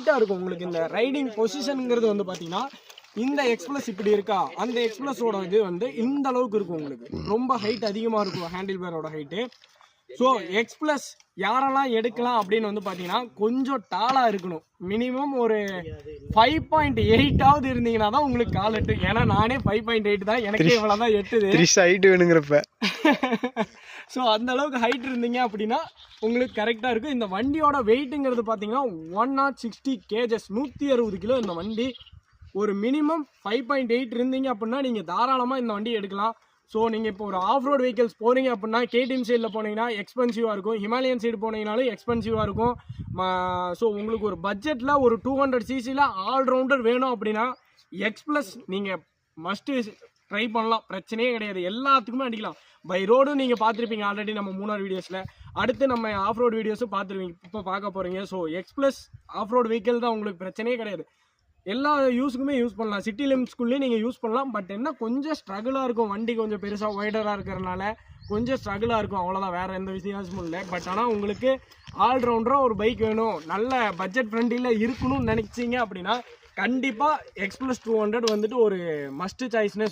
ஹைட்டாக இருக்கும். உங்களுக்கு இந்த ரைடிங் பொசிஷனுங்கிறது வந்து பார்த்தீங்கன்னா இந்த எக்ஸ்பிளஸ் இப்படி இருக்கா, அந்த எக்ஸ்பிளஸோட இது வந்து இந்த அளவுக்கு இருக்கும். உங்களுக்கு ரொம்ப ஹைட் அதிகமாக இருக்கும் ஹேண்டில் பேரோட ஹைட்டு. ஸோ எக்ஸ்பிளஸ் யாரெல்லாம் எடுக்கலாம் அப்படின்னு வந்து பார்த்தீங்கன்னா கொஞ்சம் டாலாக இருக்கணும். மினிமம் ஒரு 5.8 இருந்தீங்கன்னா தான் உங்களுக்கு கால் எட்டு. ஏன்னா நானே 5.8 தான், எனக்கு இவ்வளோ தான் எட்டுது. ஹைட் வேணுங்கிறப்ப. ஸோ அந்த அளவுக்கு ஹைட் இருந்தீங்க அப்படின்னா உங்களுக்கு கரெக்டாக இருக்கும். இந்த வண்டியோட வெயிட்டுங்கிறது பார்த்தீங்கன்னா 160 kgs, 160 கிலோ இந்த வண்டி. ஒரு மினிமம் 5.8 இருந்தீங்க அப்படின்னா நீங்கள் தாராளமாக இந்த வண்டி எடுக்கலாம். ஸோ நீங்கள் இப்போ ஒரு ஆஃப் ரோட் வெஹிக்கிள்ஸ் போகிறீங்க அப்படின்னா கேடிஎம் சைடில் போனீங்கன்னா எக்ஸ்பென்சிவாக இருக்கும், ஹிமாலயன் சைடு போனீங்கனாலும் எக்ஸ்பென்சிவாக இருக்கும். ஸோ உங்களுக்கு ஒரு பட்ஜெட்டில் ஒரு 200 cc ஆல்ரவுண்டர் வேணும் அப்படின்னா எக்ஸ்பிளஸ் நீங்கள் மஸ்ட்டு ட்ரை பண்ணலாம், பிரச்சனையே கிடையாது. எல்லாத்துக்குமே அடிக்கலாம். பை ரோடும் நீங்கள் பார்த்துருப்பீங்க ஆல்ரெடி நம்ம மூணார் வீடியோஸில். அடுத்து நம்ம ஆஃப் ரோட் வீடியோஸும் பார்த்துருவீங்க, இப்போ பார்க்க போகிறீங்க. So XPulse off road vehicle தான், உங்களுக்கு பிரச்சனையே கிடையாது. எல்லா யூஸுக்குமே யூஸ் பண்ணலாம், சிட்டி லிமிட்ஸ்குள்ளேயே நீங்கள் யூஸ் பண்ணலாம். பட் என்ன கொஞ்சம் ஸ்ட்ரகிளாக இருக்கும், வண்டி கொஞ்சம் பெருசாக ஒய்டராக இருக்கிறனால கொஞ்சம் ஸ்ட்ரகிளாக இருக்கும், அவ்வளோதான், வேறு எந்த வித்தியாசமும் இல்லை. பட் ஆனால் உங்களுக்கு ஆல்ரவுண்டராக ஒரு பைக் வேணும், நல்ல பட்ஜெட் ஃப்ரெண்ட்லியில் இருக்கணும்னு நினைச்சிங்க அப்படின்னா கண்டிப்பாக எக்ஸ்பிளஸ் 200 வந்துட்டு ஒரு மஸ்ட் சாய்ஸ்னே